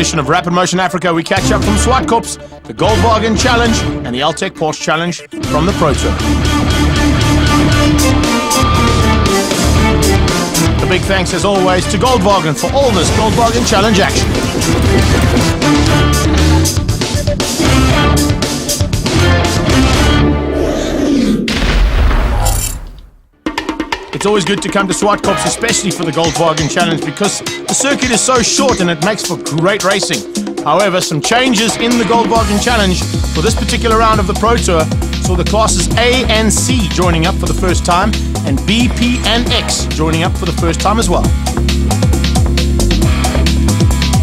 edition of Rapid Motion Africa, we catch up from Zwartkops, the Goldwagen Challenge, and the Altec Porsche Challenge from the Pro Tour. A big thanks, as always, to Goldwagen for all this Goldwagen Challenge action. It's always good to come to Zwartkops, especially for the Goldwagen Challenge, because the circuit is so short and it makes for great racing. However, some changes in the Goldwagen Challenge for this particular round of the Pro Tour saw the classes A and C joining up for the first time, and B, P and X joining up for the first time as well.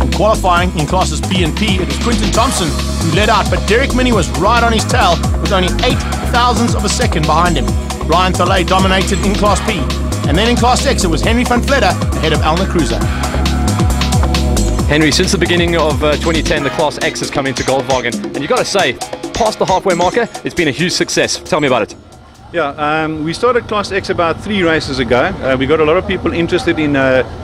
In qualifying in classes B and P, it was Quinton Thompson who led out, but Derek Minnie was right on his tail with only 0.08 of a second behind him. Ryan Thalay dominated in Class P. And then in Class X, it was Henry van Vletter ahead of Elna Cruiser. Henry, since the beginning of 2010, the Class X has come into Goldwagen. And you've got to say, past the halfway marker, it's been a huge success. Tell me about it. Yeah, we started Class X about 3 races ago. We got a lot of people interested in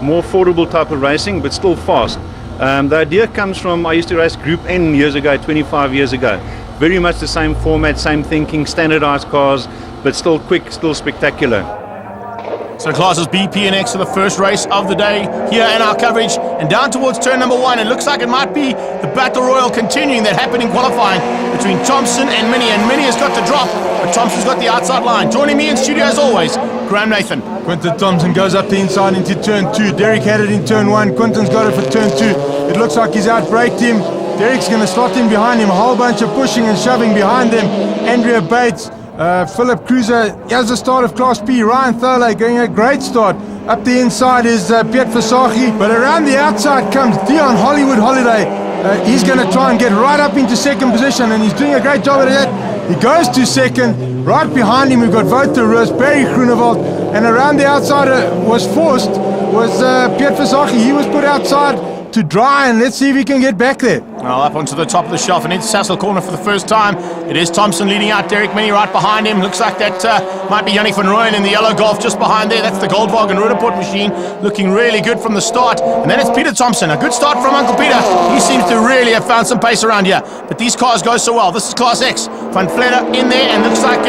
more affordable type of racing, but still fast. The idea comes from, I used to race Group N years ago, 25 years ago. Very much the same format, same thinking, standardized cars, but still quick, still spectacular. So classes B, P and X are the first race of the day here in our coverage, and down towards turn number 1, it looks like it might be the battle royal continuing that happened in qualifying between Thompson and Minnie has got the drop, but Thompson's got the outside line. Joining me in studio as always, Graham Nathan. Quinton Thompson goes up the inside into turn 2. Derek had it in turn 1. Quinton's got it for turn 2. It looks like he's outbraked him. Derek's going to slot in behind him. A whole bunch of pushing and shoving behind them. Andrea Bates, Philip Cruiser has the start of Class P. Ryan Thalay going a great start. Up the inside is Piet Versace, but around the outside comes Dion Hollywood Holiday. He's going to try and get right up into second position, and he's doing a great job at that. He goes to second. Right behind him we've got Wouter Roos, Barry Groenewald, and around the outside was Piet Versace. He was put outside to dry, and let's see if he can get back there. Well, up onto the top of the shelf and into Sassel corner for the first time. It is Thompson leading out, Derek Minnie right behind him. Looks like that might be Yannick van Rooyen in the yellow Golf just behind there. That's the Goldwagen Rudderport machine, looking really good from the start. And then it's Peter Thompson, a good start from Uncle Peter. He seems to really have found some pace around here. But these cars go so well. This is Class X. Van Vletter in there, and looks like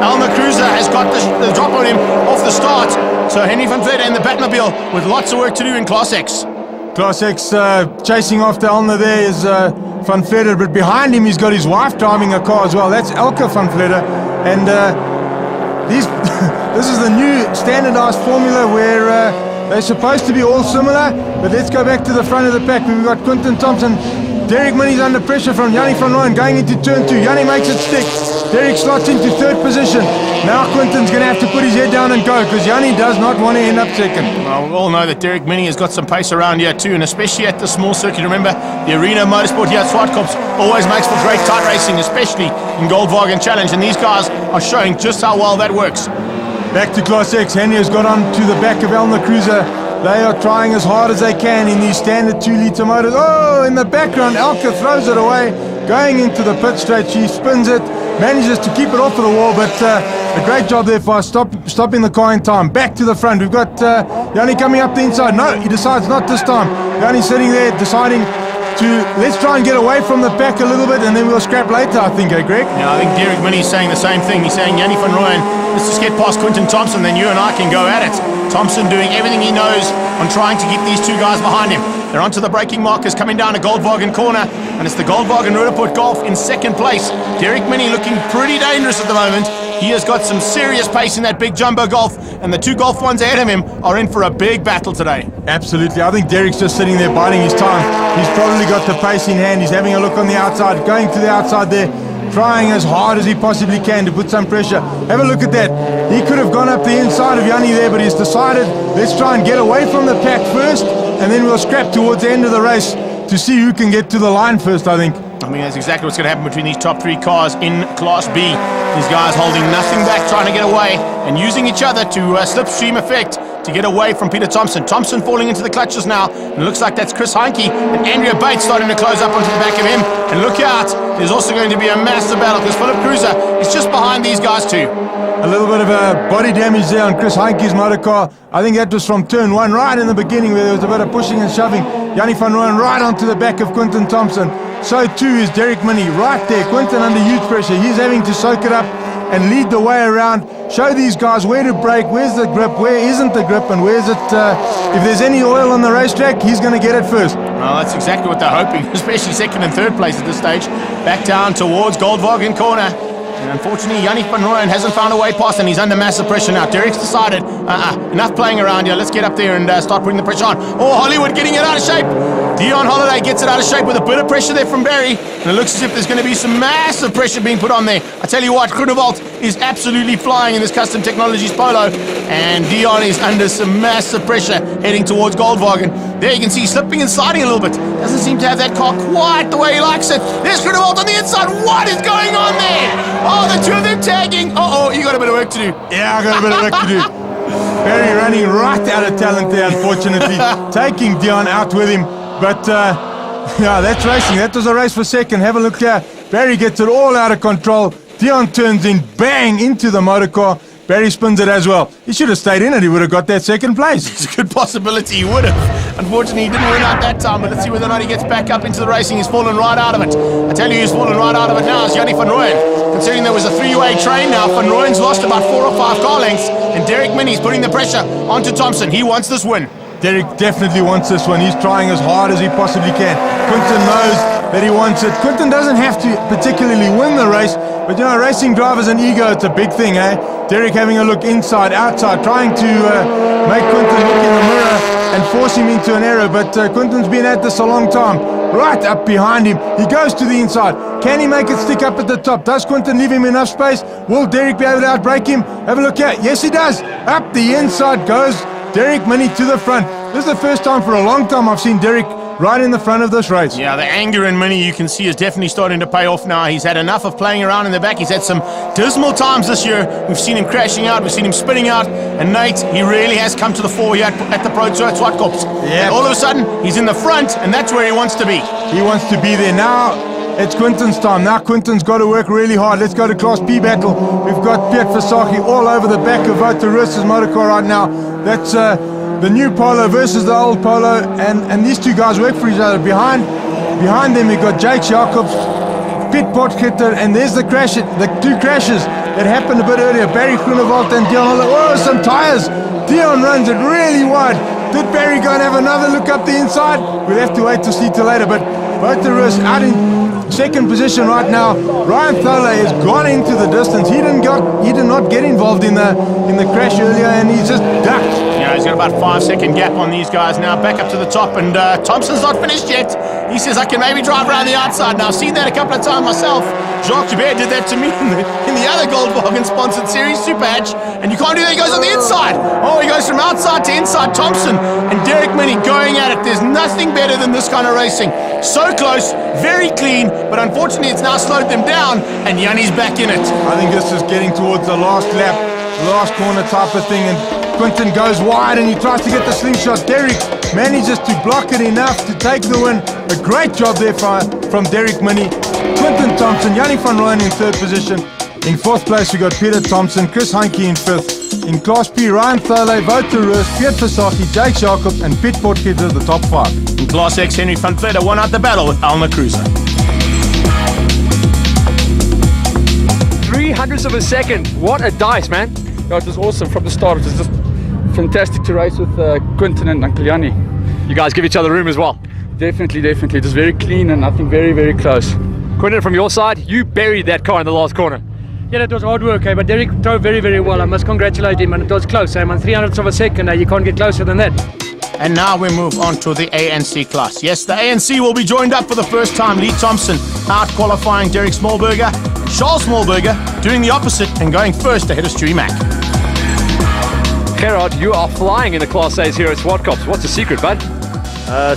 Elna Cruiser has got the drop on him off the start. So Henry van Vletter in the Batmobile with lots of work to do in Class X. Class X chasing after Elna there is Van Vletter, but behind him he's got his wife driving a car as well. That's Elke van Vletter, and this is the new standardized formula where they're supposed to be all similar. But let's go back to the front of the pack. We've got Quinton Thompson. Derek Minnie's under pressure from Yannick van Rooyen going into turn 2. Yannick makes it stick. Derek slots into third position. Now Quinton's going to have to put his head down and go, because Yannick does not want to end up second. Well, we all know that Derek Minnie has got some pace around here too, and especially at the small circuit. Remember, the Arena Motorsport here at Zwartkops always makes for great tight racing, especially in Goldwagen Challenge, and these guys are showing just how well that works. Back to Class X. Henry has got on to the back of Elna Cruiser. They are trying as hard as they can in these standard 2-litre motors. Oh, in the background, Elke throws it away. Going into the pit straight, she spins it, manages to keep it off of the wall, but a great job there for us, stopping the car in time. Back to the front, we've got Yanni coming up the inside. No, he decides not this time. Yanni sitting there deciding to, let's try and get away from the pack a little bit, and then we'll scrap later, I think, Greg? Yeah, I think Derek Minnie's saying the same thing. He's saying, Yannick van Rooyen, let's just get past Quinton Thompson, then you and I can go at it. Thompson doing everything he knows on trying to keep these two guys behind him. They're onto the braking markers coming down a Goldwagen corner, and it's the Goldwagen Rudderport Golf in second place. Derek Minnie looking pretty dangerous at the moment. He has got some serious pace in that big jumbo Golf, and the two Golf ones ahead of him are in for a big battle today. Absolutely. I think Derek's just sitting there biding his time. He's probably got the pace in hand. He's having a look on the outside, going to the outside there, trying as hard as he possibly can to put some pressure. Have a look at that. He could have gone up the inside of Yanni there, but he's decided, let's try and get away from the pack first, and then we'll scrap towards the end of the race to see who can get to the line first, I think. I mean, that's exactly what's going to happen between these top 3 cars in Class B. These guys holding nothing back, trying to get away, and using each other to slipstream effect to get away from Peter Thompson. Thompson falling into the clutches now, and it looks like that's Chris Heinke, and Andrea Bates starting to close up onto the back of him. And look out, there's also going to be a massive battle, because Philip Cruiser is just behind these guys too. A little bit of body damage there on Chris Heinke's motorcar. I think that was from turn 1, right in the beginning, where there was a bit of pushing and shoving. Yanni van Rooyen right onto the back of Quinton Thompson. So too is Derek Minnie right there. Quinton under huge pressure. He's having to soak it up and lead the way around. Show these guys where to brake, where's the grip, where isn't the grip, and where's it. If there's any oil on the racetrack, he's going to get it first. Well, that's exactly what they're hoping, especially second and third place at this stage. Back down towards Goldwagen corner. And unfortunately, Yanni van Rooyen hasn't found a way past, and he's under massive pressure now. Derek's decided, enough playing around here. Let's get up there and start putting the pressure on. Oh, Hollywood getting it out of shape. Dion Holiday gets it out of shape with a bit of pressure there from Barry. And it looks as if there's going to be some massive pressure being put on there. I tell you what, Groenewald is absolutely flying in this Custom Technologies Polo. And Dion is under some massive pressure heading towards Goldwagen. There you can see slipping and sliding a little bit. Doesn't seem to have that car quite the way he likes it. There's Groenewald on the inside. What is going on there? Oh, the two of them tagging. Uh-oh, you got a bit of work to do. Yeah, I got a bit of work to do. Barry running right out of talent there, unfortunately. Taking Dion out with him. But, yeah, that's racing. That was a race for second. Have a look here. Barry gets it all out of control. Dion turns in, bang, into the motor car. Barry spins it as well. He should have stayed in it. He would have got that second place. It's a good possibility he would have. Unfortunately, he didn't win out that time, but let's see whether or not he gets back up into the racing. He's fallen right out of it. I tell you, he's fallen right out of it now. It's Yanni van Rooyen. Considering there was a three-way train now, Van Rooyen's lost about 4 or 5 car lengths, and Derek Minnie's putting the pressure onto Thompson. He wants this win. Derek definitely wants this one. He's trying as hard as he possibly can. Quinton knows that he wants it. Quinton doesn't have to particularly win the race, but you know, racing drivers and ego, it's a big thing, eh? Derek having a look inside, outside, trying to make Quinton look in the mirror and force him into an error, but Quinton's been at this a long time. Right up behind him, he goes to the inside. Can he make it stick up at the top? Does Quinton leave him enough space? Will Derek be able to outbrake him? Have a look here. Yes, he does. Up the inside goes Derek Minnie to the front. This is the first time for a long time I've seen Derek right in the front of this race. Yeah, the anger in Minnie, you can see, is definitely starting to pay off now. He's had enough of playing around in the back. He's had some dismal times this year. We've seen him crashing out. We've seen him spinning out. And Nate, he really has come to the fore here at the Pro Tour at Zwartkops. Yeah. And all of a sudden, he's in the front, and that's where he wants to be. He wants to be there. Now it's Quinton's time. Now Quinton's got to work really hard. Let's go to Class P battle. We've got Piet Versaki all over the back of VWChallengeSA's motorcar right now. That's the new Polo versus the old Polo, and these two guys work for each other. Behind them we've got Jake Jacobs, Piet Potgieter, and there's the two crashes that happened a bit earlier. Barry Groenewald and Dion. Oh, some tires. Dion runs it really wide. Did Barry go and have another look up the inside? We'll have to wait to see till later, but VWChallengeSA out in second position right now. Ryan Tholey has gone into the distance. He did not get involved in the crash earlier, and he's just ducked. Yeah, he's got about 5-second gap on these guys now. Back up to the top, and Thompson's not finished yet. He says, I can maybe drive around the outside. Now, I've seen that a couple of times myself. Jacques Joubert did that to me in the other Goldwagen-sponsored series, Super Hatch, and you can't do that. He goes on the inside. Oh, he goes from outside to inside. Thompson and Derek Minnie going at it. There's nothing better than this kind of racing. So close, very clean, but unfortunately it's now slowed them down, and Yanni's back in it. I think this is getting towards the last lap, last corner type of thing, and Quinton goes wide and he tries to get the slingshot. Derek manages to block it enough to take the win. A great job there from Derek Minnie. Quinton Thompson, Yanni van Rooyen in third position. In fourth place we got Peter Thompson, Chris Heinke in fifth. In Class P, Ryan Tholey, VWChallengeSA, Piet Versaki, Jake Jacobs and Piet Potgieter the top 5. In Class X, Henry van Vletter won out the battle with Alma Cruiser. 300ths of a second. What a dice, man. Yeah, it was awesome from the start. It was just fantastic to race with Quinton and Uncle Yanni. You guys give each other room as well. Definitely. It was very clean and I think very, very close. Quinton, from your side, you buried that car in the last corner. Yeah, that was hard work, but Derek drove very, very well. I must congratulate him, and it was close. I'm on 300ths of a second. You can't get closer than that. And now we move on to the ANC class. Yes, the ANC will be joined up for the first time. Lee Thompson out qualifying Derek Smallberger. Charles Smallberger doing the opposite and going first ahead of Stewie Mack. Gerard, you are flying in the Class A's here at Zwartkops. What's the secret, bud?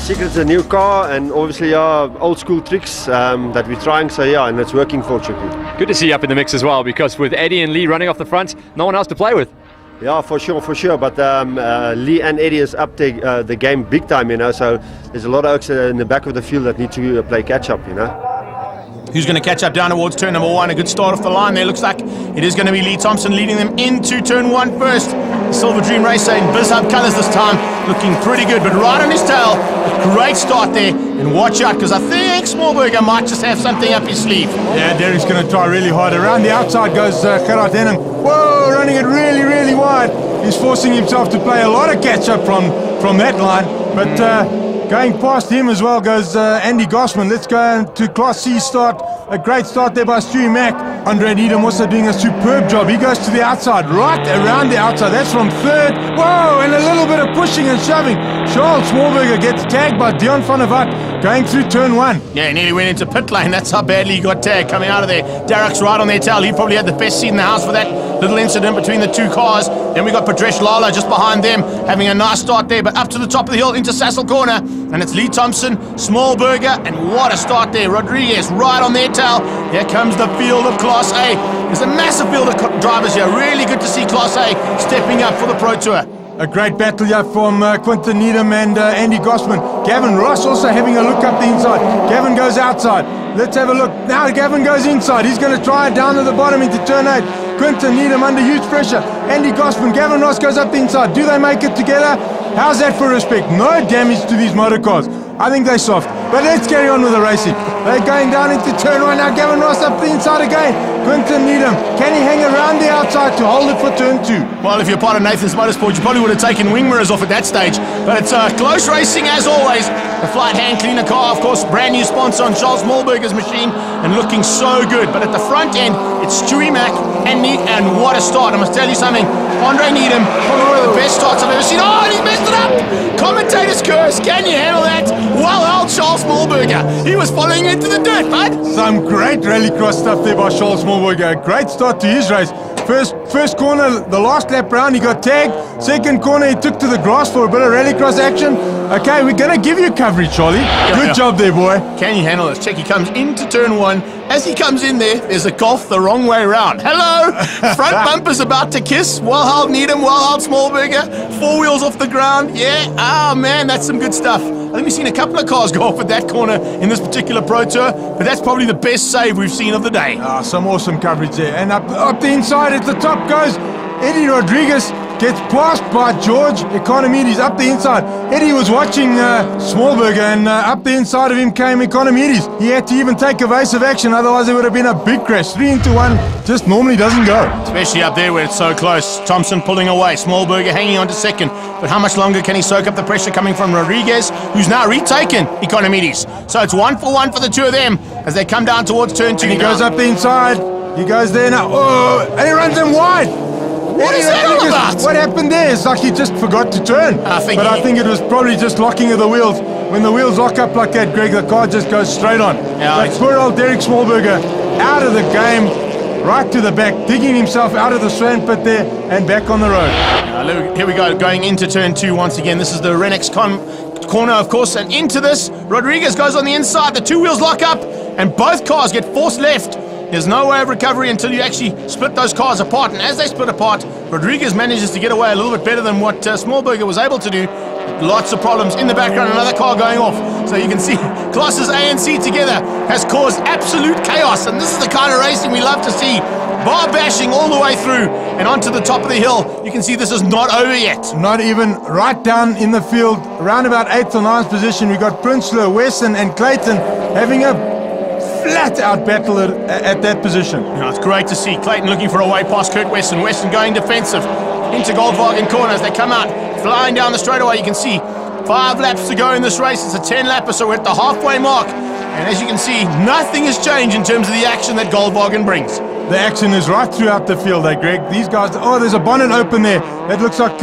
Secret's a new car and obviously old school tricks that we're trying, so yeah, and it's working fortunately. Good to see you up in the mix as well, because with Eddie and Lee running off the front, no one else to play with. Yeah, for sure, but Lee and Eddie has upped the game big time, you know, so there's a lot of oaks in the back of the field that need to play catch up, you know. who's going to catch up down towards turn number 1. A good start off the line there. Looks like it is going to be Lee Thompson leading them into turn 1 first. The Silver Dream Racer in Biz Hub colours this time, looking pretty good, but right on his tail. A great start there, and watch out, because I think Smallburger might just have something up his sleeve. Yeah, Derek's going to try really hard. Around the outside goes Gerard Denham. Whoa, running it really, really wide. He's forcing himself to play a lot of catch-up from that line, but going past him as well goes Andy Gossman. Let's go to Class C start. A great start there by Stewie Mack. Andre Needham also doing a superb job. He goes to the outside, right around the outside. That's from third. Whoa, and a little bit of pushing and shoving. Charles Smallburger gets tagged by Dion van der Walt going through turn 1. Yeah, nearly went into pit lane. That's how badly he got tagged coming out of there. Derek's right on their tail. He probably had the best seat in the house for that little incident between the two cars. Then we got Padresh Lala just behind them, having a nice start there, but up to the top of the hill into Sassel Corner. And it's Lee Thompson, Smallburger, and what a start there. Rodriguez right on their tail. Here comes the field of Class A. There's a massive field of drivers here. Really good to see Class A stepping up for the Pro Tour. A great battle here from Quinton Needham and Andy Gossman. Gavin Ross also having a look up the inside. Gavin goes outside. Let's have a look. Now Gavin goes inside. He's going to try it down to the bottom into turn 8. Quinton Needham under huge pressure. Andy Gossman, Gavin Ross goes up the inside. Do they make it together? How's that for respect? No damage to these motor cars. I think they're soft. But let's carry on with the racing. They're going down into turn 1. Now Gavin Ross up the inside again. Quinton Needham, can he hang around the outside to hold it for turn 2? Well, if you're part of Nathan's Motorsport, you probably would have taken wing mirrors off at that stage. But it's close racing as always. The Flight Hand Cleaner car, of course, brand new sponsor on Charles Smallburger's machine, and looking so good. But at the front end, it's Stewie Mack and what a start. I must tell you something. Andre Needham, probably one of the best starts I've ever seen. Oh, and he's messed it up! Commentator's curse. Can you handle that? Well held, Charles Smallburger. He was following into the dirt, bud. Some great rallycross stuff there by Charles Smallburger. A great start to his race. First corner, the last lap round, he got tagged. Second corner, he took to the grass for a bit of rallycross action. Okay, we're going to give you coverage, Charlie. Good job there, boy. Can you handle this? Check, he comes into turn 1. As he comes in there's a Golf the wrong way around. Hello! Front bumper's about to kiss. Well held Needham, well held Smallburger. 4 wheels off the ground. Yeah, man, that's some good stuff. I think we've seen a couple of cars go off at that corner in this particular Pro Tour, but that's probably the best save we've seen of the day. Some awesome coverage there. And up the inside at the top goes Eddie Rodriguez. Gets passed by George Economides up the inside. Eddie was watching Smallburger, and up the inside of him came Economides. He had to even take evasive action, otherwise there would have been a big crash. 3 into 1 just normally doesn't go. Especially up there where it's so close. Thompson pulling away, Smallburger hanging on to second. But how much longer can he soak up the pressure coming from Rodriguez, who's now retaken Economides? So it's 1 for 1 for the two of them as they come down towards turn 2. And he goes up the inside. He goes there now. Oh, and he runs them wide. What is that all about? What happened there? It's like he just forgot to turn. I think it was probably just locking of the wheels. When the wheels lock up like that, Greg, the car just goes straight on. Yeah, but poor old Derek Smallburger out of the game, right to the back, digging himself out of the sand pit there and back on the road. Here we go, going into turn 2 once again. This is the Renex corner, of course, and into this, Rodriguez goes on the inside. The 2 wheels lock up, and both cars get forced left. There's no way of recovery until you actually split those cars apart. And as they split apart, Rodriguez manages to get away a little bit better than what Smallburger was able to do. Lots of problems in the background, another car going off. So you can see classes A and C together has caused absolute chaos. And this is the kind of racing we love to see. Bar bashing all the way through and onto the top of the hill. You can see this is not over yet. Not even right down in the field, around about 8th or 9th position. We got Prinsloo, Wesson and Clayton having a flat-out battle at that position. It's great to see Clayton looking for a way past Kurt Wesson. Wesson going defensive into Goldwagen corner as they come out, flying down the straightaway. You can see 5 laps to go in this race. It's a 10-lapper, so we're at the halfway mark. And as you can see, nothing has changed in terms of the action that Goldwagen brings. The action is right throughout the field, Greg. These guys, there's a bonnet open there. That looks like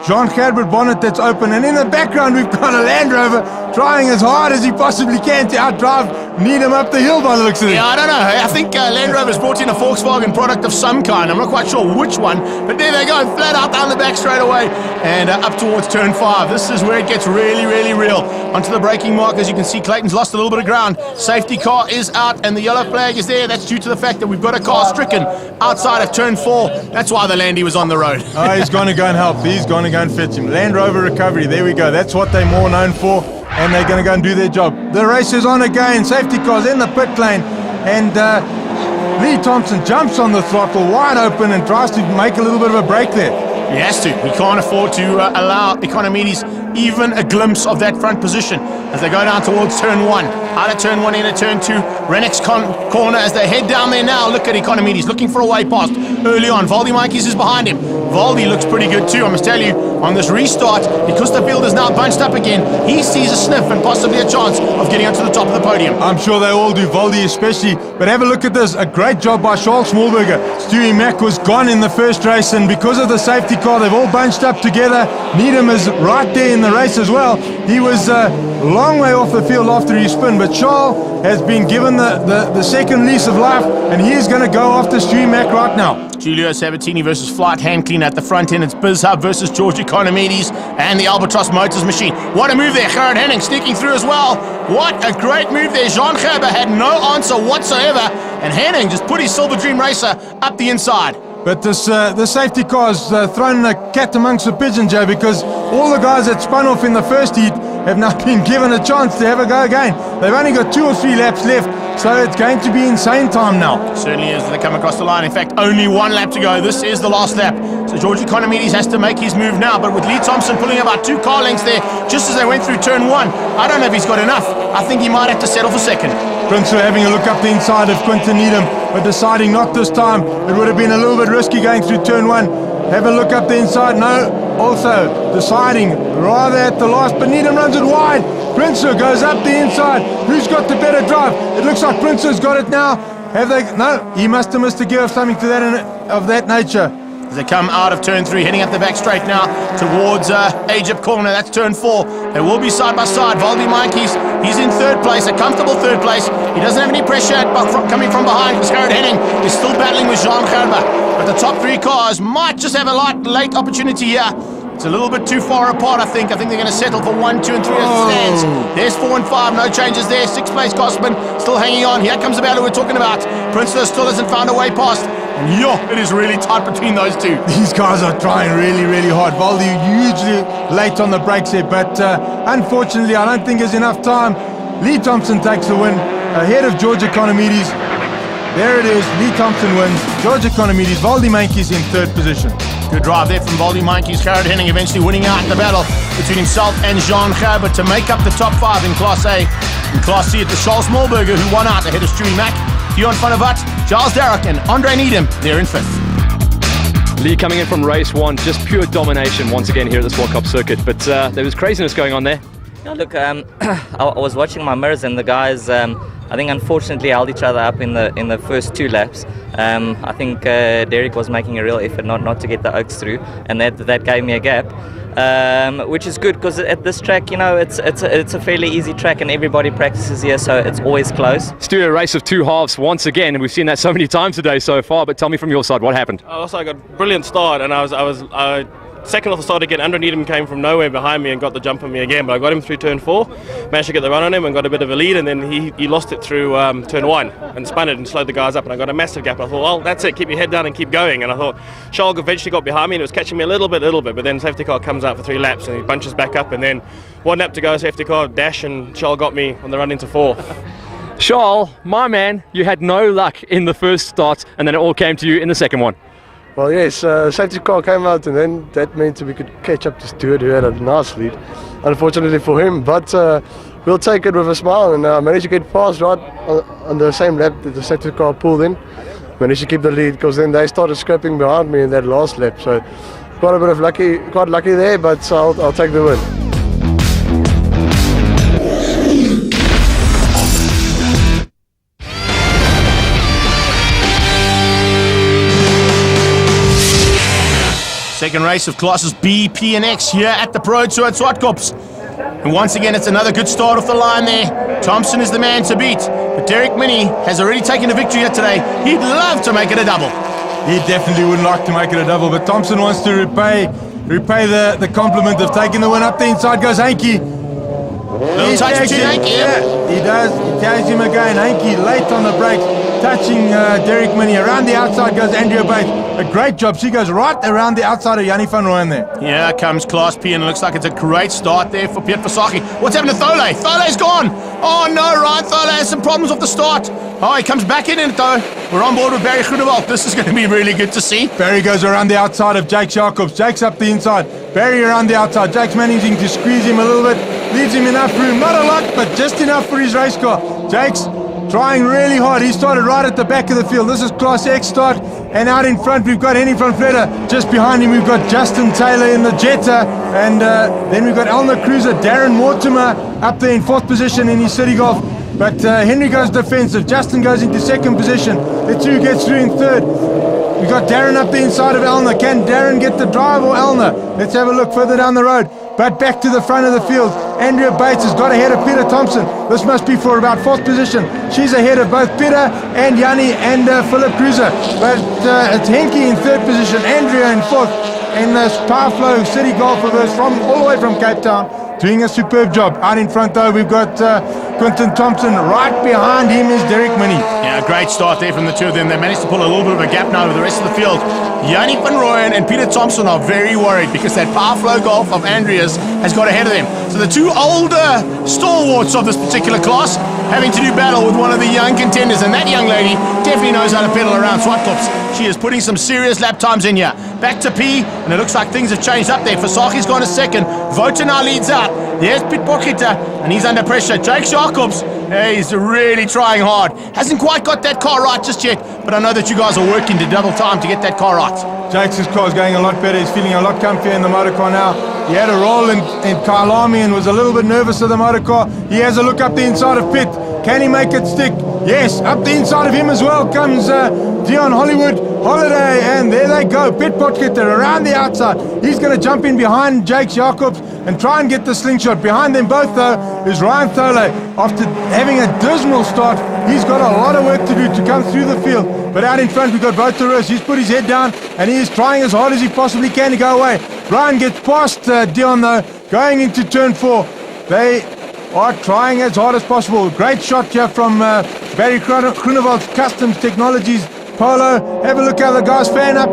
Jean Gerbert bonnet that's open. And in the background, we've got a Land Rover trying as hard as he possibly can to outdrive Needham up the hill by the looks of it. Yeah, I don't know. I think Land Rover's brought in a Volkswagen product of some kind. I'm not quite sure which one. But there they go, flat out down the back straight away. And up towards turn 5. This is where it gets really, really real. Onto the braking mark. As you can see, Clayton's lost a little bit of ground. Safety car is out and the yellow flag is there. That's due to the fact that we've got a car stricken outside of turn 4. That's why the Landy was on the road. He's going to go and help. He's going to go and fetch him. Land Rover recovery. There we go. That's what they're more known for. And they're going to go and do their job. The race is on again. Safety cars in the pit lane. and Lee Thompson jumps on the throttle wide open and tries to make a little bit of a break there. He has to. He can't afford to allow Economides even a glimpse of that front position as they go down towards turn 1. Out of turn 1 into turn 2. Rennick's corner as they head down there now. Look at Economides looking for a way past early on. Valdi Mikes is behind him. Valdi looks pretty good too, I must tell you, on this restart, because the field is now bunched up again. He sees a sniff and possibly a chance of getting onto the top of the podium. I'm sure they all do, Valdi especially. But have a look at this. A great job by Charles Smallberger. Stewie Mack was gone in the first race, and because of the safety car, they've all bunched up together. Needham is right there in the race as well. He was a long way off the field after his spin, but Charles has been given the second lease of life, and he is going to go after Stewie Mack right now. Giulio Sabatini versus Flight Hand Cleaner at the front end. It's Biz Hub versus George Economides and the Albatross Motors machine. What a move there. Gerard Henning sneaking through as well. What a great move there. Jean Gerber had no answer whatsoever, and Henning just put his Silver Dream Racer up the inside. But this the safety car's thrown a cat amongst the pigeons, Joe, because all the guys that spun off in the first heat have now been given a chance to have a go again. They've only got 2 or 3 laps left, so it's going to be insane time now. Certainly is. They come across the line. In fact, only 1 lap to go. This is the last lap. So George Economides has to make his move now, but with Lee Thompson pulling about 2 car lengths there, just as they went through turn 1, I don't know if he's got enough. I think he might have to settle for second. Prince having a look up the inside of Quinton Needham, but deciding not this time. It would have been a little bit risky going through turn 1. Have a look up the inside. No, also deciding rather at the last, but Needham runs it wide. Prince goes up the inside. Who's got the better drive? It looks like Prince has got it now. Have they? No, he must have missed a gear of something to that of that nature. As they come out of turn 3, heading up the back straight now towards Egypt corner. That's turn 4. They will be side by side. Valdi Mikes, he's in 3rd place, a comfortable 3rd place. He doesn't have any pressure coming from behind because Gerard Henning is still battling with Jean Gerber. But the top 3 cars might just have a late opportunity here. It's a little bit too far apart, I think. I think they're going to settle for 1, 2, and 3 as it stands. There's 4 and 5, no changes there. 6th place Cosman still hanging on. Here comes the battle we're talking about. Princeton still hasn't found a way past. And it is really tight between those 2. These guys are trying really, really hard. Valdi hugely late on the brakes here, but unfortunately, I don't think there's enough time. Lee Thompson takes the win ahead of George Economides. There it is. Lee Thompson wins. George Economides. Valdi Mankis in 3rd position. Good drive there from Valdi Mankis. Gerard Henning eventually winning out the battle between himself and Jean Gerber to make up the top 5 in Class A. In Class C, it was Charles Smallberger who won out ahead of Stewie Mack, Dion van der Vat, Giles Darroch and Andre Needham. They're in 5th. Lee coming in from race 1, just pure domination once again here at the Zwartkops circuit. But there was craziness going on there. Yeah, look, I was watching my mirrors and the guys, I think unfortunately held each other up in the first 2 laps. I think Derek was making a real effort not to get the Oaks through, and that gave me a gap, which is good because at this track, it's a fairly easy track and everybody practices here, so it's always close. Still a race of 2 halves once again, and we've seen that so many times today so far. But tell me from your side, what happened? Also, I got a brilliant start, and I was second off the start again. Andre Needham came from nowhere behind me and got the jump on me again, but I got him through turn 4, managed to get the run on him and got a bit of a lead, and then he lost it through turn 1 and spun it and slowed the guys up, and I got a massive gap. I thought, well, that's it, keep your head down and keep going. And I thought Charles eventually got behind me and it was catching me a little bit, but then safety car comes out for 3 laps and he bunches back up, and then 1 lap to go, safety car dash, and Charles got me on the run into 4. Charles, my man, you had no luck in the first start and then it all came to you in the second one. Well, yes, safety car came out and then that meant we could catch up to Stuart, who had a nice lead, unfortunately for him, but we'll take it with a smile, and managed to get past right on the same lap that the safety car pulled in. Managed to keep the lead because then they started scrapping behind me in that last lap, so quite lucky there, but I'll take the win. Second race of classes B, P and X here at the Pro Tour at Zwartkops. And once again, it's another good start off the line there. Thompson is the man to beat. But Derek Minnie has already taken a victory here today. He'd love to make it a double. He definitely would like to make it a double, but Thompson wants to repay the compliment of taking the win. Up the inside goes Hanky. Little touch between Hanky. Yeah, he does. He tags him again. Hanky late on the brakes, touching Derek Minnie. Around the outside goes Andrea Bates. A great job. She goes right around the outside of Yanni van Rooyen there. Here comes Class P, and it looks like it's a great start there for Piet Versaki. What's happened to Thole? Thole's gone. Oh no, Ryan Thole has some problems off the start. Oh, he comes back in it though. We're on board with Barry Groenewald. This is going to be really good to see. Barry goes around the outside of Jake Jacobs. Jake's up the inside. Barry around the outside. Jake's managing to squeeze him a little bit. Leaves him enough room. Not a lot, but just enough for his race car. Jake's trying really hard. He started right at the back of the field. This is Class X start. And out in front, we've got Henny van Vletter. Just behind him, we've got Justin Taylor in the Jetta. And then we've got Elner Cruiser, Darren Mortimer up there in 4th position in his City Golf. But Henry goes defensive. Justin goes into 2nd position. Let's see who gets through in 3rd. We've got Darren up the inside of Elner. Can Darren get the drive or Elner? Let's have a look further down the road. But back to the front of the field. Andrea Bates has got ahead of Peter Thompson. This must be for about 4th position. She's ahead of both Peter and Yanni and Philip Cruiser. But it's Henke in 3rd position. Andrea in 4th. And this Powerflow City Golfers from all the way from Cape Town, doing a superb job. Out in front though, we've got Quinton Thompson. Right behind him is Derek Minnie. Yeah, great start there from the two of them. They managed to pull a little bit of a gap now with the rest of the field. Yanni van Rooyen and Peter Thompson are very worried because that Powerflow Golf of Andreas has got ahead of them. So the two older stalwarts of this particular class having to do battle with one of the young contenders, and that young lady definitely knows how to pedal around Zwartkops. She is putting some serious lap times in here. Back to P, and it looks like things have changed up there. Versace's gone a 2nd. Vota now leads out. There's Piet Potgieter, and he's under pressure. Jake Jacobs, he's really trying hard. Hasn't quite got that car right just yet, but I know that you guys are working to double time to get that car right. Jake's car is going a lot better. He's feeling a lot comfier in the motor car now. He had a roll in Kyalami and was a little bit nervous of the motor car. He has a look up the inside of Pitt. Can he make it stick? Yes, up the inside of him as well comes Dion Holiday, and there they go. Piet Potgieter around the outside. He's going to jump in behind Jake Jacobs and try and get the slingshot. Behind them both, though, is Ryan Thole. After having a dismal start, he's got a lot of work to do to come through the field. But out in front, we've got Voteros. He's put his head down, and he is trying as hard as he possibly can to go away. Ryan gets past Dion, though, going into turn 4. They are trying as hard as possible. Great shot here from Barry Groenewald's Customs Technologies Polo. Have a look how the guys fan up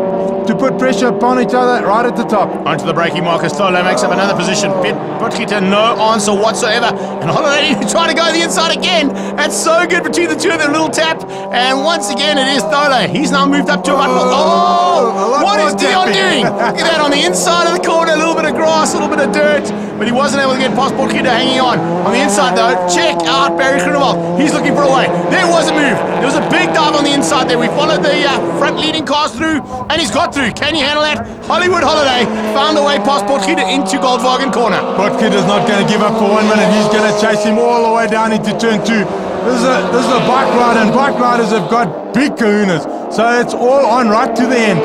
to put pressure upon each other right at the top. Onto the braking marker. Stolo makes up another position. Piet Potgieter, no answer whatsoever. And Holiday trying to go the inside again. That's so good between the two of them. Little tap. And once again, it is Thole. He's now moved up to about. Oh! What is Dion doing? Look at that on the inside of the corner. A little bit of grass, a little bit of dirt. But he wasn't able to get past Potgieter hanging on. On the inside, though, check out Barry Groenewald. He's looking for a way. There was a move. There was a big dive on the inside there. We followed the front leading cars through, and he's got through. Can you handle that? Hollywood Holiday found a way past Potgieter into Goldwagen corner. Potgieter's not going to give up for 1 minute. He's going to chase him all the way down into turn 2. This is a bike rider, and bike riders have got big kahunas. So it's all on right to the end.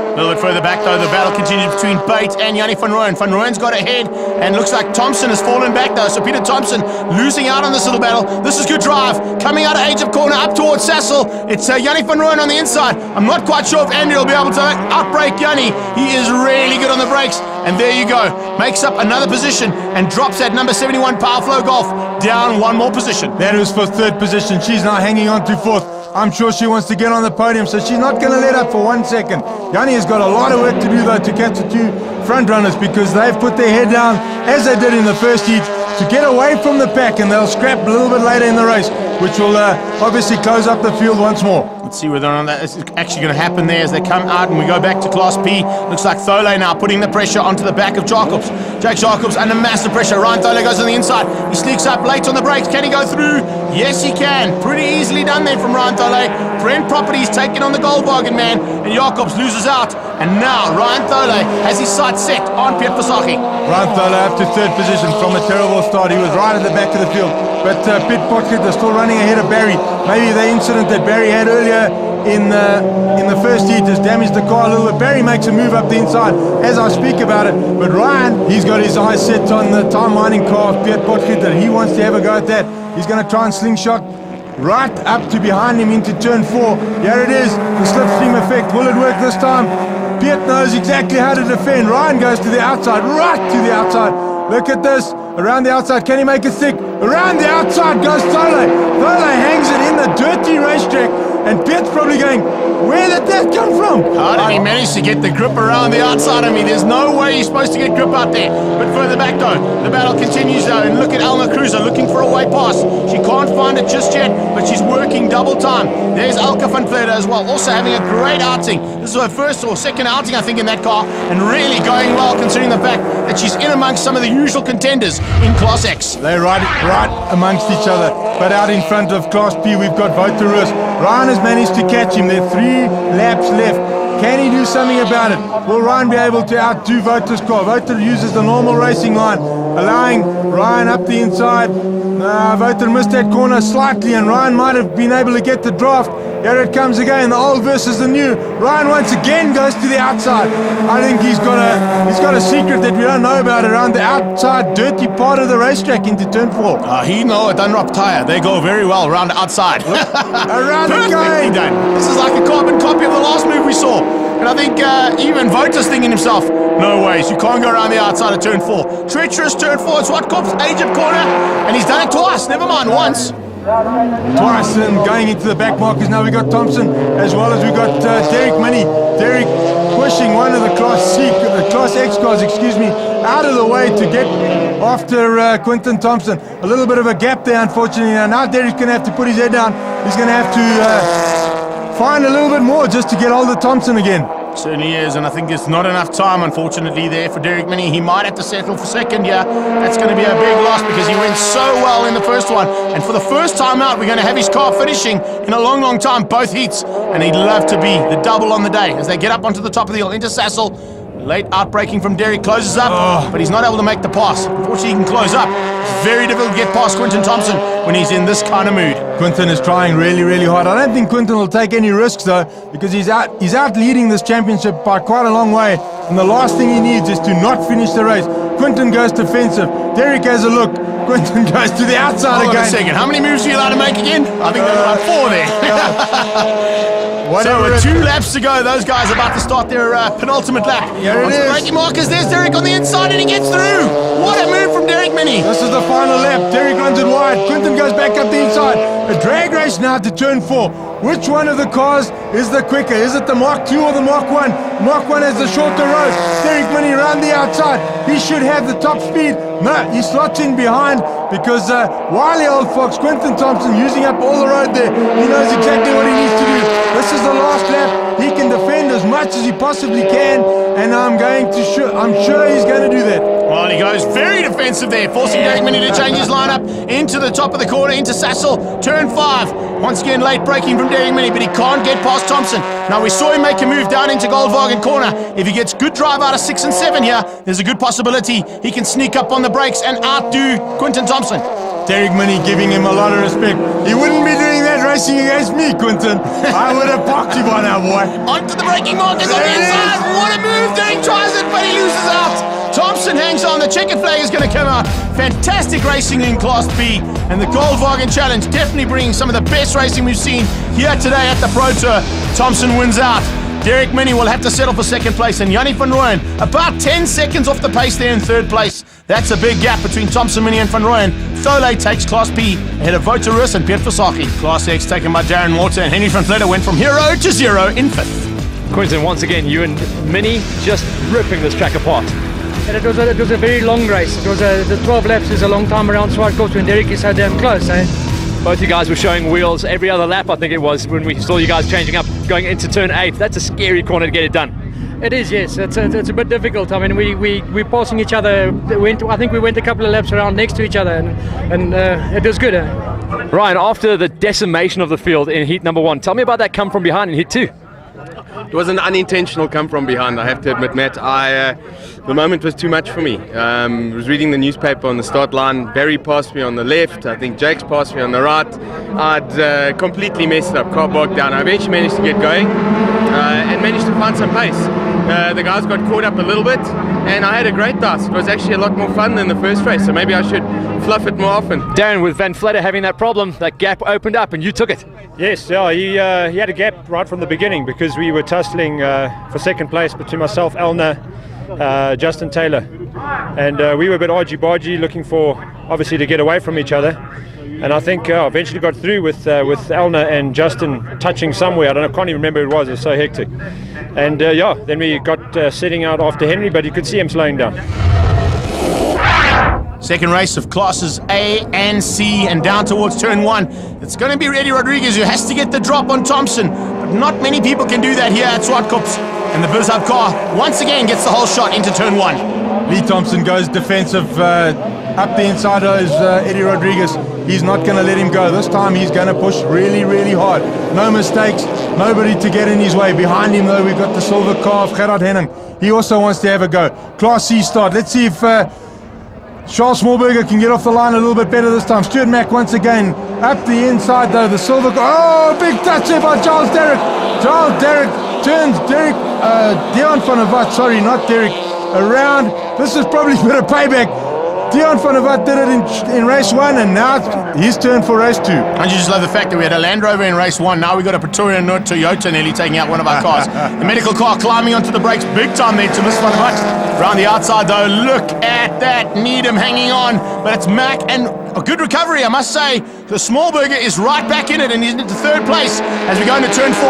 A little bit further back, though, the battle continues between Bate and Yanni van Rooyen. Van Rooyen's got ahead, and looks like Thompson has fallen back, though. So Peter Thompson losing out on this little battle. This is good drive. Coming out of Age of Corner up towards Sassel. It's Yanni van Rooyen on the inside. I'm not quite sure if Andrew will be able to outbrake Yanni. He is really good on the brakes. And there you go. Makes up another position and drops that number 71 Powerflow Golf down 1 more position. That was for 3rd position. She's now hanging on to 4th. I'm sure she wants to get on the podium, so she's not going to let up for 1 second. Yanni has got a lot of work to do, though, to catch the two front runners, because they've put their head down, as they did in the first heat, to get away from the pack, and they'll scrap a little bit later in the race, which will obviously close up the field once more. Let's see whether or not that is actually going to happen there as they come out and we go back to Class P. Looks like Thole now putting the pressure onto the back of Jacobs. Jake Jacobs under massive pressure. Ryan Thole goes on the inside. He sneaks up late on the brakes. Can he go through? Yes, he can. Pretty easily done there from Ryan Thole. Brent Properties taking on the Goldwagen man, and Jacobs loses out. And now Ryan Thole has his sights set on Piet Versace. Ryan Thole up to 3rd position from a terrible start. He was right at the back of the field. But Piet Potgieter still running ahead of Barry. Maybe the incident that Barry had earlier in the first heat has damaged the car a little bit. Barry makes a move up the inside as I speak about it. But Ryan, he's got his eyes set on the time mining car of Piet Potgieter. He wants to have a go at that. He's going to try and slingshot right up to behind him into turn 4. Here it is, the slipstream effect. Will it work this time? Piet knows exactly how to defend. Ryan goes to the outside, right to the outside. Look at this. Around the outside, can he make it stick? Around the outside goes Thole. Thole hangs it in the dirty racetrack, And Piet's probably going, where did that come from? How did he manage to get the grip around the outside of me? There's no way he's supposed to get grip out there. But further back though, the battle continues though. And look at Alma Cruiser looking for a way past. She can't find it just yet, but she's working double time. There's Elke van Vleuten as well, also having a great outing. This is her first or second outing, I think, in that car, and really going well considering the fact that she's in amongst some of the usual contenders in Class X. They're right amongst each other. But out in front of Class P, we've got VWChallengeSA. Ryan has managed to catch him. There are 3 laps left. Can he do something about it? Will Ryan be able to outdo VWChallengeSA's car? VWChallengeSA uses the normal racing line, allowing Ryan up the inside. VWChallengeSA missed that corner slightly, and Ryan might have been able to get the draft. Here it comes again, the old versus the new. Ryan once again goes to the outside. I think he's got a secret that we don't know about around the outside dirty part of the racetrack into turn 4. He know a Dunlop tire. They go very well around the outside. Around the Perfectly done. This is like a carbon copy of the last move we saw. And I think even VWChallengeSA's thinking himself, no ways, you can't go around the outside of turn 4. Treacherous turn 4, Zwartkops, Egypt corner, and he's done it twice, never mind once. Twice, and going into the back markers. Now we got Thompson, as well as we got Derek Minnie. Derek pushing one of the Class X cars, out of the way to get after Quinton Thompson. A little bit of a gap there, unfortunately. Now Derek's going to have to put his head down. He's going to have to find a little bit more just to get hold of Thompson again. Certainly is, and I think there's not enough time, unfortunately, there for Derek Minnie. He might have to settle for second here. That's going to be a big loss because he went so well in the first one. And for the first time out, we're going to have his car finishing in a long, long time, both heats. And he'd love to be the double on the day as they get up onto the top of the hill into Sassel. Late outbraking from Derek closes up, but he's not able to make the pass. Unfortunately, he can close up. It's very difficult to get past Quinton Thompson when he's in this kind of mood. Quinton is trying really, really hard. I don't think Quinton will take any risks though, because he's out leading this championship by quite a long way. And the last thing he needs is to not finish the race. Quinton goes defensive. Derek has a look. Quinton goes to the outside again. Hold on a second. How many moves are you allowed to make again? I think there's like 4 there. So with 2 laps to go, those guys are about to start their penultimate lap. Here it is. Braking markers, there's Derek on the inside and he gets through. What a move from Derek Minnie. This is the final lap. Derek runs it wide. Quinton goes back up the inside. A drag race now to turn 4. Which one of the cars is the quicker? Is it the Mark II or the Mark 1? Mark 1 has the shorter road. Derek Minnie around the outside. He should have the top speed. No, he slots in behind because wily old fox, Quinton Thompson, using up all the road there. He knows exactly what he needs to do. This is the last lap. He can defend as much as he possibly can, and I'm sure he's going to do that. Well, he goes very defensive there, forcing Derek Minnie to change his lineup into the top of the corner, into Sassel, turn 5. Once again, late braking from Derek Minnie, but he can't get past Thompson. Now, we saw him make a move down into Goldwagen corner. If he gets good drive out of 6 and 7 here, there's a good possibility he can sneak up on the brakes and outdo Quinton Thompson. Derek Minnie giving him a lot of respect. He wouldn't be doing that racing against me, Quinton. I would have parked you by now, boy. Onto the braking markers on the inside. What a move. Derek tries it, but he loses out. Thompson hangs on. The checkered flag is going to come out. Fantastic racing in Class B. And the Goldwagen Challenge definitely bringing some of the best racing we've seen here today at the Pro Tour. Thompson wins out. Derek Minnie will have to settle for second place, and Yanni van Rooyen about 10 seconds off the pace there in third place. That's a big gap between Thompson, Minnie and van Rooyen. Sole takes Class B ahead of VWChallengeSA and Piet Versaki. Class X taken by Darren Water, and Henry van Vleuten went from hero to 0 in 5th. Quinton, once again, you and Minnie just ripping this track apart. And it was a very long race. It was the 12 laps is a long time around Zwartkops when Derek is so damn close, eh? Both you guys were showing wheels every other lap, I think it was, when we saw you guys changing up, going into turn 8. That's a scary corner to get it done. It is, yes. It's a bit difficult. I mean, we're passing each other. I think we went a couple of laps around next to each other, and it was good. Ryan, after the decimation of the field in heat number 1, tell me about that come from behind in heat 2. It was an unintentional come from behind, I have to admit, Matt. The moment was too much for me. I was reading the newspaper on the start line. Barry passed me on the left. I think Jake's passed me on the right. I'd completely messed up, car bogged down. I eventually managed to get going and managed to find some pace. The guys got caught up a little bit, and I had a great dance. It was actually a lot more fun than the first race, so maybe I should fluff it more often. Darren, with Van Vleuten having that problem, that gap opened up and you took it. Yes, yeah, he had a gap right from the beginning because we were tussling for second place between myself, Elna, Justin Taylor, and we were a bit argy-bargy, looking for, obviously, to get away from each other. And I think eventually got through with Elna and Justin touching somewhere. I can't even remember who it was. It was so hectic. And then we got setting out after Henry, but you could see him slowing down. Second race of classes A and C, and down towards turn 1. It's going to be Eddie Rodriguez who has to get the drop on Thompson, but not many people can do that here at Zwartkops. And the Bizhub car once again gets the whole shot into turn 1. Lee Thompson goes defensive up the inside of Eddie Rodriguez. He's not going to let him go. This time he's going to push really, really hard. No mistakes, nobody to get in his way. Behind him though, we've got the silver car of Gerard Henning. He also wants to have a go. Class C start. Let's see if Charles Smallberger can get off the line a little bit better this time. Stuart Mack once again up the inside though. The silver car. Oh, big touch there by Charles Derrick. Charles Derrick turns Dion van der Walt, sorry, not Derrick, around. This is probably a bit of payback. Dion van der Walt did it in race 1, and now it's his turn for race 2. And you just love the fact that we had a Land Rover in race 1. Now we've got a Pretoria Noord Toyota nearly taking out one of our cars. The medical car climbing onto the brakes big time there to miss van der Walt. Around the outside though, look at that. Needham hanging on, but it's Mack, and a good recovery, I must say. The Smallberger is right back in it, and he's into third place as we go into turn 4.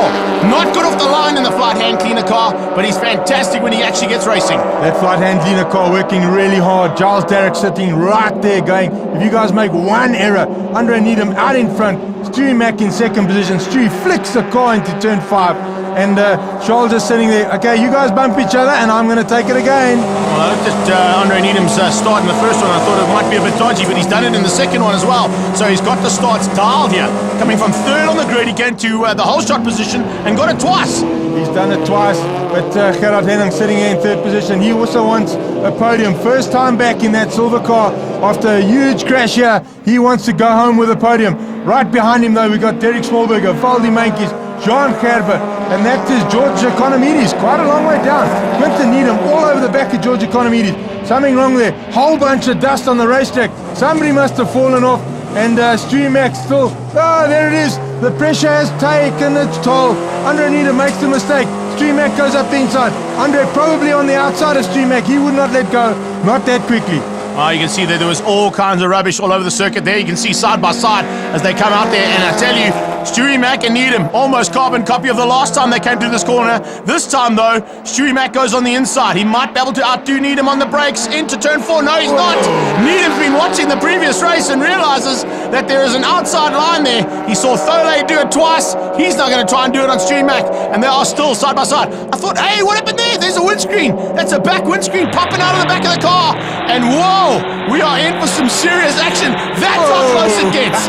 Not good off the line in the flight hand cleaner car, but he's fantastic when he actually gets racing. That flight hand cleaner car working really hard. Giles Derrick sitting right there going, if you guys make one error, Andre Needham out in front, Stewie Mack in second position. Stewie flicks the car into turn 5. And Charles just sitting there, okay, you guys bump each other and I'm going to take it again. Well, I looked at Andre Needham's start in the first one. I thought it might be a bit dodgy, but he's done it in the second one as well. So he's got the starts dialed here. Coming from third on the grid, he came to the whole shot position and got it twice. He's done it twice, but Gerard Henning sitting here in third position. He also wants a podium. First time back in that silver car after a huge crash here. He wants to go home with a podium. Right behind him though, we got Derek Smallberger, Valdi Mankis, John Gerber, and that is George Economides, quite a long way down. Quinton Needham all over the back of George Economides. Something wrong there, whole bunch of dust on the racetrack. Somebody must have fallen off, and Stewie Mack still, there it is. The pressure has taken its toll. Andre Needham makes the mistake. Stewie Mack goes up the inside. Andre probably on the outside of Stewie Mack. He would not let go, not that quickly. You can see that there was all kinds of rubbish all over the circuit there. You can see side by side as they come out there, and I tell you, Stewie Mack and Needham, almost carbon copy of the last time they came through this corner. This time though, Stewie Mack goes on the inside. He might be able to outdo Needham on the brakes into turn 4. No, he's not. Needham's been watching the previous race and realizes that there is an outside line there. He saw Thole do it twice. He's not going to try and do it on Stewie Mack, and they are still side by side. I thought, hey, what happened there? There's a windscreen. That's a back windscreen popping out of the back of the car, and whoa, we are in for some serious action. That's how close it gets.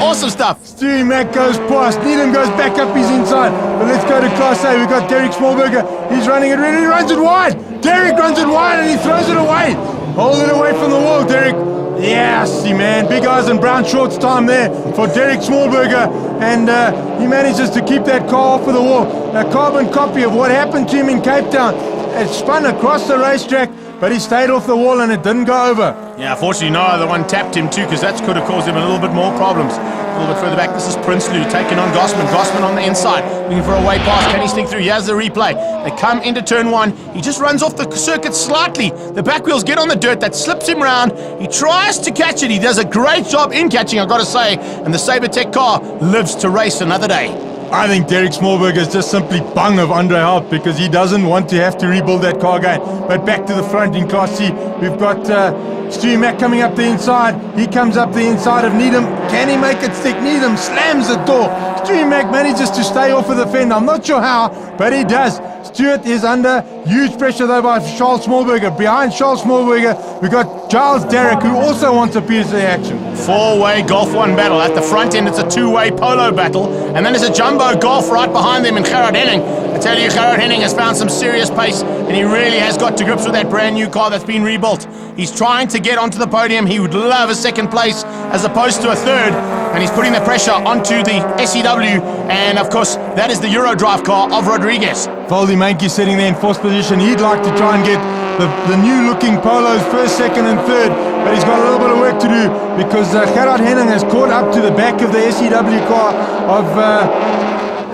Awesome stuff. Stewie Mack goes past. Needham goes back up his inside. But let's go to Class A. We've got Derek Smallberger. He's running it really. He runs it wide. Derek runs it wide and he throws it away. Hold it away from the wall, Derek. Yes, man. Big eyes and brown shorts time there for Derek Smallberger. And he manages to keep that car off of the wall. A carbon copy of what happened to him in Cape Town. It spun across the racetrack, but he stayed off the wall and it didn't go over. Yeah, fortunately no other one tapped him too, because that could have caused him a little bit more problems. A little bit further back, this is Prinsloo taking on Gossman. Gossman on the inside, looking for a way pass. Can he sneak through? Here's the replay. They come into turn 1. He just runs off the circuit slightly. The back wheels get on the dirt. That slips him round. He tries to catch it. He does a great job in catching, I've got to say. And the Sabertech car lives to race another day. I think Derek Smallberger is just simply bung of Andre Hout because he doesn't want to have to rebuild that car again. But back to the front in Class C, we've got Stewie Mack coming up the inside. He comes up the inside of Needham. Can he make it stick? Needham slams the door. Stewie Mack manages to stay off of the fender. I'm not sure how, but he does. Stuart is under huge pressure though by Charles Smallberger. Behind Charles Smallberger, we've got Giles Derrick, who also wants a piece of the action. 4-way Golf 1 battle. At the front end, it's a 2-way Polo battle. And then there's a Jumbo Golf right behind them in Gerard Henning. I tell you, Gerard Henning has found some serious pace, and he really has got to grips with that brand new car that's been rebuilt. He's trying to get onto the podium. He would love a second place as opposed to a third, and he's putting the pressure onto the SEW, and of course, that is the Eurodrive car of Rodriguez. Valdi Mankey sitting there in fourth position. He'd like to try and get the new-looking Polos first, second, and third, but he's got a little bit of work to do because Gerard Henning has caught up to the back of the SEW car of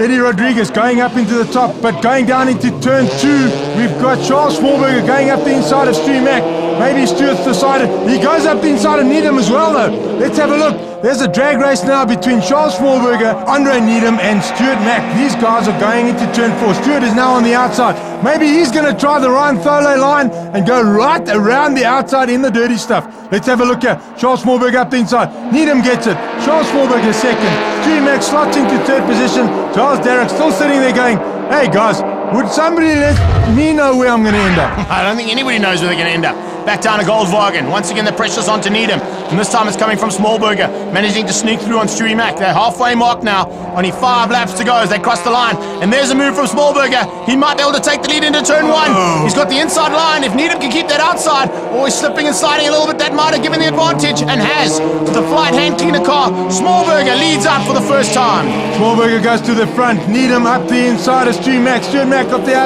Eddie Rodriguez going up into the top, but going down into turn 2, we've got Charles Smallberger going up the inside of Stewie Mack. Maybe Stuart's decided. He goes up the inside of Needham as well though. Let's have a look. There's a drag race now between Charles Smallberger, Andre Needham and Stuart Mack. These guys are going into turn 4. Stuart is now on the outside. Maybe he's going to try the Ryan Thole line and go right around the outside in the dirty stuff. Let's have a look here. Charles Smallberger up the inside. Needham gets it. Charles Smallberger second. Stuart Mack slots into third position. Charles Derrick still sitting there going, hey guys, would somebody let me know where I'm going to end up? I don't think anybody knows where they're going to end up. Back down to Goldwagen. Once again, the pressure's onto Needham. And this time it's coming from Smallberger, managing to sneak through on Stewie Mack. They're halfway mark now. Only 5 laps to go as they cross the line. And there's a move from Smallberger. He might be able to take the lead into turn 1. He's got the inside line. If Needham can keep that outside, always slipping and sliding a little bit, that might have given the advantage, and has. To the flight hand cleaner car, Smallberger leads out for the first time. Smallberger goes to the front. Needham up the inside of Stewie Mack. Stuart Mack up the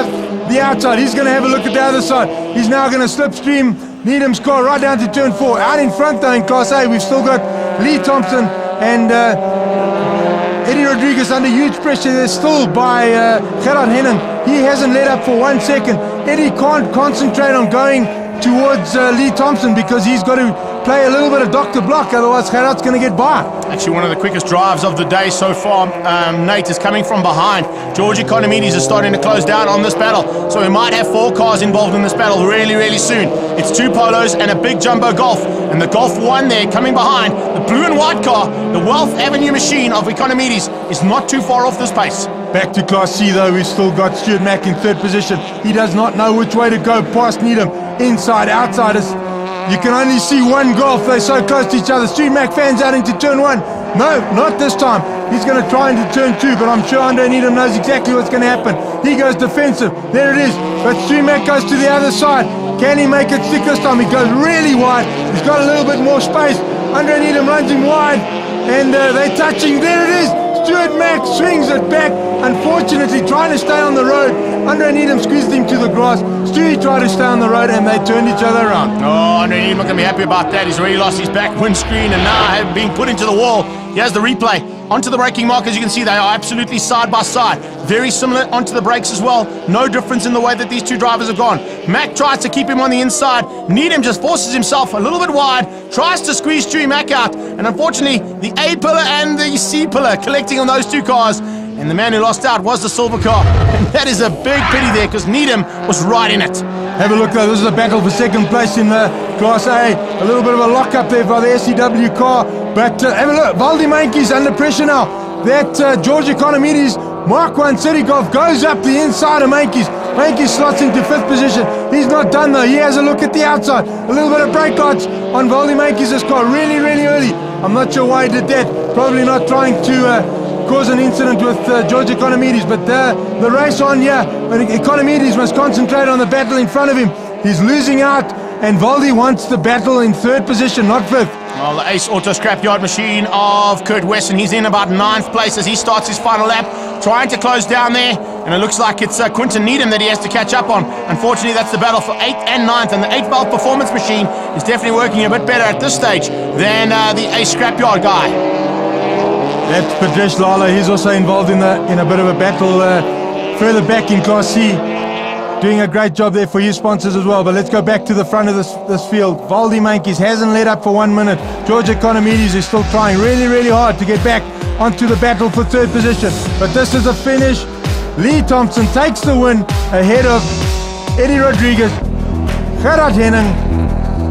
outside. He's going to have a look at the other side. He's now going to slipstream Needham's car right down to turn 4. Out in front though in Class A, we've still got Lee Thompson and Eddie Rodriguez under huge pressure. They're still by Gerard Henning. He hasn't let up for 1 second. Eddie can't concentrate on going towards Lee Thompson because he's got to play a little bit of Dr. Block, otherwise Gerard's going to get by. Actually, one of the quickest drives of the day so far, Nate, is coming from behind. George Economides is starting to close down on this battle, so we might have 4 cars involved in this battle really, really soon. It's 2 Polos and a big jumbo Golf, and the Golf 1 there coming behind. The blue and white car, the Wealth Avenue machine of Economides, is not too far off this pace. Back to Class C though, we've still got Stuart Mack in third position. He does not know which way to go past Needham. Inside, outside. You can only see one Golf. They're so close to each other. Stuart Mack fans out into turn 1. No, not this time. He's going to try into turn 2, but I'm sure Andre Needham knows exactly what's going to happen. He goes defensive. There it is. But Stuart Mack goes to the other side. Can he make it stick this time? He goes really wide. He's got a little bit more space. Andre Needham runs him wide, and they're touching. There it is. Stuart Mack swings it back. Unfortunately, trying to stay on the road. Andre Needham squeezed him to the grass. Stewie tried to stay on the road, and they turned each other around. Oh, Andre Needham not going to be happy about that. He's already lost his back windscreen, and now being put into the wall. Here's the replay. Onto the braking mark, as you can see, they are absolutely side by side. Very similar onto the brakes as well. No difference in the way that these two drivers have gone. Mack tries to keep him on the inside. Needham just forces himself a little bit wide, tries to squeeze Stewie Mack out, and unfortunately, the A pillar and the C pillar collecting on those 2 cars. And the man who lost out was the silver car. And that is a big pity there because Needham was right in it. Have a look though, this is a battle for second place in the Class A. A little bit of a lock up there by the SCW car. But have a look, Valdi Mankey's under pressure now. That George Economides Mark 1 City Golf goes up the inside of Mankey's. Mankey slots into 5th position. He's not done though. He has a look at the outside. A little bit of brake lights on Valdi Mankey's car really, really early. I'm not sure why he did that. Probably not trying to cause an incident with George Economides, but the race on here, but Economides must concentrate on the battle in front of him. He's losing out, and Valdi wants the battle in 3rd position, not 5th. Well, the Ace Auto Scrapyard machine of Kurt Wesson, he's in about 9th place as he starts his final lap, trying to close down there, and it looks like it's Quinton Needham that he has to catch up on. Unfortunately, that's the battle for 8th and 9th, and the 8th valve performance machine is definitely working a bit better at this stage than the Ace Scrapyard guy. That's Padresh Lala. He's also involved in a bit of a battle further back in Class C. Doing a great job there for you sponsors as well. But let's go back to the front of this field. Valdi Mankey's hasn't let up for 1 minute. George Economides is still trying really, really hard to get back onto the battle for 3rd position. But this is a finish. Lee Thompson takes the win ahead of Eddie Rodriguez, Gerard Henning,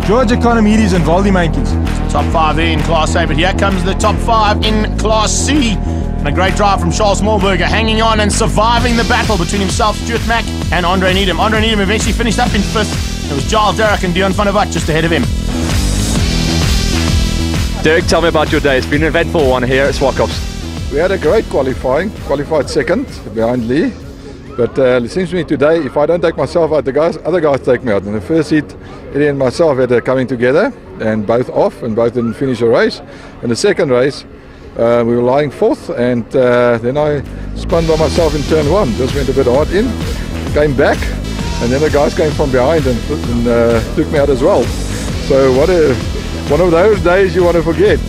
George Economides and Valdi Mankey's. Top 5 there in Class A, but here comes the top 5 in Class C. And a great drive from Charles Smallberger, hanging on and surviving the battle between himself, Stuart Mack, and Andre Needham. Andre Needham eventually finished up in 5th. It was Giles Derrick and Dion van der Walt just ahead of him. Derek, tell me about your day. It's been an eventful one here at Zwartkops. We had a great qualifying, qualified second behind Lee. But it seems to me today, if I don't take myself out, other guys take me out. In the first heat, Eddie and myself had coming together and both off and both didn't finish the race. In the second race, we were lying 4th, and then I spun by myself in turn 1. Just went a bit hard in, came back, and then the guys came from behind and took me out as well. So one of those days you want to forget.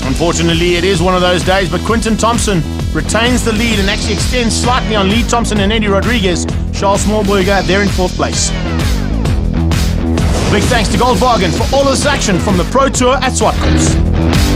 Unfortunately, it is one of those days, but Quinton Thompson retains the lead and actually extends slightly on Lee Thompson and Eddie Rodriguez. Charles Smallberger, they're in 4th place. Big thanks to Goldwagen for all of this action from the Pro Tour at Zwartkops.